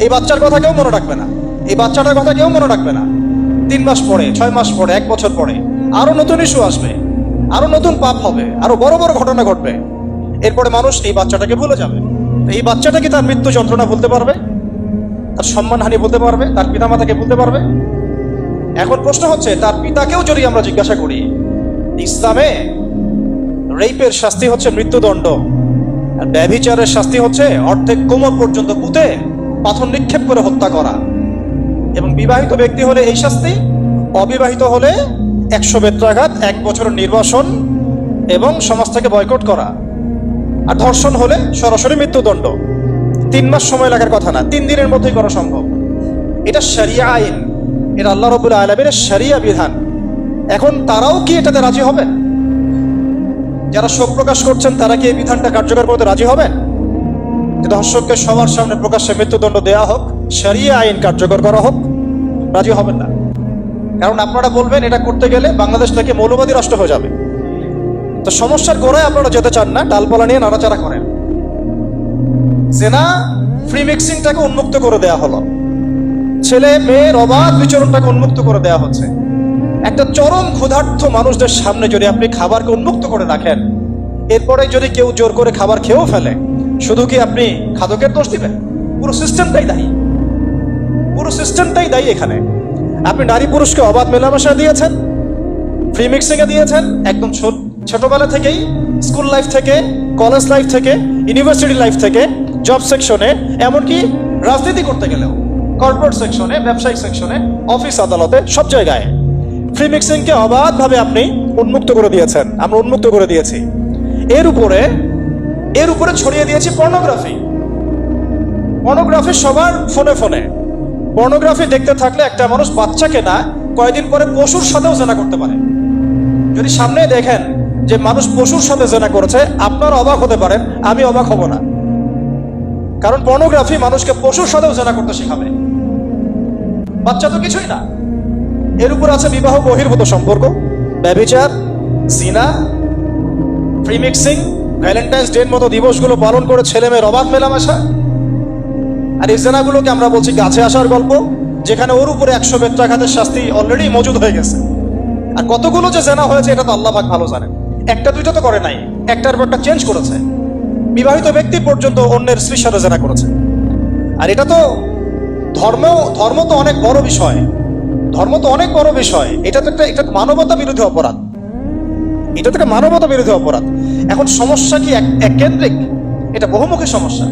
এই বাচ্চার কথা কেউ মনে রাখবে না, এই বাচ্চাটার কথা কেউ মনে রাখবে না। 3 মাস পরে, 6 মাস পরে, 1 বছর পরে আরো নতুন ইস্যু আসবে, আরো নতুন পাপ হবে, আরো বড় বড় ঘটনা ঘটবে। এরপরে মানুষ এই বাচ্চাটাকে ভুলে যাবে। এই বাচ্চাটা কি তার মৃত্যু যন্ত্রণা ভুলতে পারবে? তার সম্মানহানি ভুলতে পারবে? তার পিতামাতাকে ভুলতে পারবে? এখন প্রশ্ন হচ্ছে, তার পিতাকেও যদি আমরা জিজ্ঞাসা করি, ইসলামে রেপের শাস্তি হচ্ছে মৃত্যুদণ্ড, আর ব্যভিচারের শাস্তি হচ্ছে অর্ধেক কোমর পর্যন্ত পুঁতে পাথর নিক্ষেপ করে হত্যা করা। এবং বিবাহিত ব্যক্তি হলে এই শাস্তি, অবিবাহিত হলে 100 বেত্রাঘাত, 1 বছরের নির্বাসন এবং সমাজ থেকে বয়কট করা। আর ধর্ষণ হলে সরাসরি মৃত্যুদণ্ড। 3 মাস সময় লাগার কথা না, 3 দিনের মধ্যেই করা সম্ভব। এটা শরিয়া আইন, এটা আল্লাহ রাব্বুল আলামিনের শরিয়া বিধান। এখন তারাও কি এটাতে রাজি হবেন? যারা শোক প্রকাশ করছেন তারা কি এই বিধানটা কার্যকর করতে রাজি হবেন? যে ধর্ষককে সবার সামনে প্রকাশ্যে মৃত্যুদণ্ড দেওয়া হোক, শরিয়া আইন কার্যকর করা হোক? রাজি হবেন না। কারণ আপনারা বলবেন এটা করতে গেলে বাংলাদেশ থেকে মৌলবাদী রাষ্ট্র হয়ে যাবে। তো সমস্যার গোড়ায় আপনারা যেতে চান না, ডালপালা নিয়ে নাড়াচাড়া করেন। জেনা ফ্রি মিক্সিংটাকে উন্মুক্ত করে দেয়া হলো, ছেলে মেয়ের অবাধ বিচরণটাকে উন্মুক্ত করে দেওয়া হচ্ছে। একটা চরম ক্ষুধার্ত মানুষদের সামনে যদি আপনি খাবারকে উন্মুক্ত করে রাখেন, এরপরে যদি কেউ জোর করে খাবার খেয়েও ফেলে, শুধু কি আপনি খাদকের দোষ দিবেন? পুরো সিস্টেমটাই দায়ী, পুরো সিস্টেমটাই দায়ী এখানে। আপনি নারী পুরুষকে অবাধ মেলামেশা দিয়েছেন, ফ্রি মিক্সিং এ দিয়েছেন, একদম ছোটবেলা থেকেই, স্কুল লাইফ থেকে, কলেজ লাইফ থেকে, ইউনিভার্সিটি লাইফ থেকে, জব সেকশনে, এমনকি রাজনীতি করতে গেলেও কর্পোরেট সেকশনে, ব্যবসায়িক সেকশনে, অফিস আদালতে, সব জায়গায় ফ্রি মিক্সিংকে অবাধভাবে আপনি উন্মুক্ত করে দিয়েছেন, আমরা উন্মুক্ত করে দিয়েছি। এর উপরে ছড়িয়ে দিয়েছি পর্নোগ্রাফি। পর্নোগ্রাফি সবার ফোনে ফোনে। পর্নোগ্রাফি দেখতে থাকলে একটা মানুষ বাচ্চাকে না, কয়েকদিন পরে পশুর সাথেও জেনা করতে পারে। যদি সামনে দেখেন যে মানুষ পশুর সাথে জেনা করেছে, আপনার অবাক হতে পারেন, আমি অবাক হব না। কারণ পর্নোগ্রাফি মানুষকে পশুর সাথেও জেনা করতে শেখাবে। বাচ্চা তো কিছুই না। এর উপর আছে বিবাহ বহির্ভূত সম্পর্ক, ব্যভিচার, জিনা, ফ্রি মিক্সিং, ভ্যালেন্টাইন্স ডে মতো দিবসগুলো পালন করে ছেলে মেয়ের অবাধ মেলামেশা। আর এই জেনাগুলোকে আমরা বলছি গাছে আসার গল্প, যেখানে ওর উপরে 100 বেত্রাঘাতের শাস্তি অলরেডি মজুদ হয়ে গেছে। আর কতগুলো যে জেনা হয়েছে এটা তো আল্লাহ পাক ভালো জানেন। একটা দুইটা তো করে নাই, একটার পর একটা চেঞ্জ করেছে। বিবাহিত ব্যক্তি পর্যন্ত অন্যের স্ত্রীর সাথে জেনা করেছে। আর এটা তো ধর্ম তো অনেক বড় বিষয়, ধর্ম তো অনেক বড় বিষয়। এটা তো একটা মানবতা বিরোধী অপরাধ, এটা তো একটা মানবতা বিরোধী অপরাধ। এখন সমস্যা কি এক কেন্দ্রিক? এটা বহুমুখী সমস্যা।